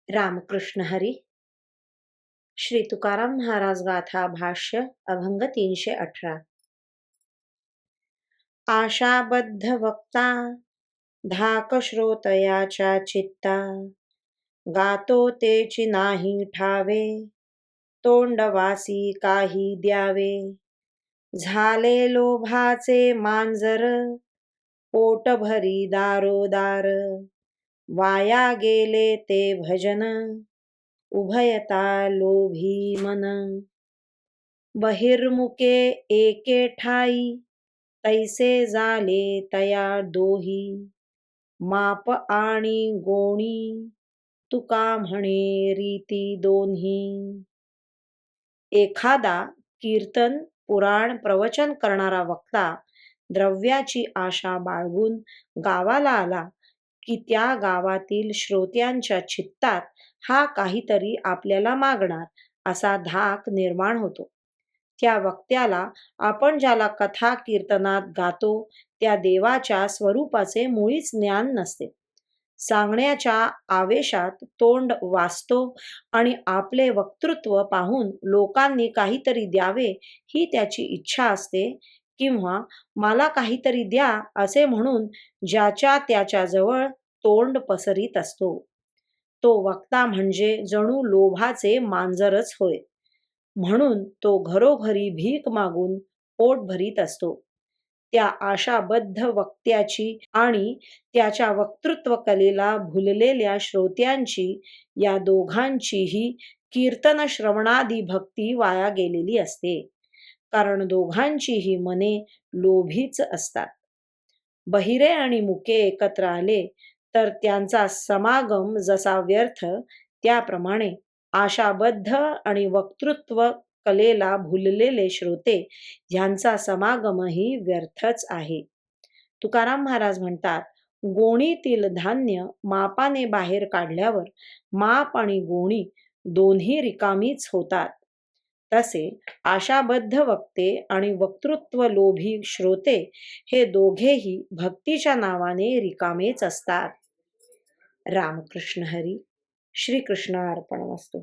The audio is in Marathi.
रामकृष्ण हरी. श्री तुकाराम महाराज गाथा भाष्य अभंग 318. आशाबद्ध वक्ता धाक श्रोतयाच्या चित्ता, गातो तेची नाही ठावे, तोंडवासी काही द्यावे. झाले लोभाचे मांजर, पोटभरी दारोदार, वाया गेले ते भजन, उभयता लोभी मन. बहिर्मुखे एके ठाई, तैसे झाले तया दोही, माप आणि गोणी, तुका म्हणे रीती दोन्ही. एखादा कीर्तन पुराण प्रवचन करणारा वक्ता द्रव्याची आशा बाळगून गावाला आला की त्या गावातील श्रोत्यांच्या चित्तात हा काहीतरी आपल्याला मागणार असा धाक निर्माण होतो. त्या वक्त्याला आपण ज्याला कथा कीर्तनात गातो त्या देवाच्या स्वरूपाचे मुळीच ज्ञान नसते. सांगण्याच्या आवेशात तोंड वाचतो आणि आपले वक्तृत्व पाहून लोकांनी काहीतरी द्यावे ही त्याची इच्छा असते, किंवा मला काहीतरी द्या असे म्हणून ज्याच्या त्याच्याजवळ तोंड पसरीत असतो. तो वक्ता म्हणजे जणू लोभाचे मांजरच होय. म्हणून तो घरोघरी भीक मागून पोट भरीत असतो. त्या आशाबद्ध वक्त्याची आणि त्याच्या वक्तृत्व कलेला भुललेल्या श्रोत्यांची, या दोघांचीही कीर्तन श्रवणादी भक्ती वाया गेलेली असते, कारण दोघांचीही मने लोभीच असतात. बहिरे आणि मुके एकत्र आले तर त्यांचा समागम जसा व्यर्थ, त्याप्रमाणे आशाबद्ध आणि वक्तृत्व कलेला भुललेले श्रोते ह्यांचा समागमही व्यर्थच आहे. तुकाराम महाराज म्हणतात, गोणीतील धान्य मापाने बाहेर काढल्यावर माप आणि गोणी दोन्ही रिकामीच होतात. तसे आशाबद्ध वक्ते आणि वक्तृत्व लोभी श्रोते हे दोघेही भक्तीच्या नावाने रिकामेच असतात. रामकृष्ण हरी. श्री कृष्ण अर्पणमस्तु.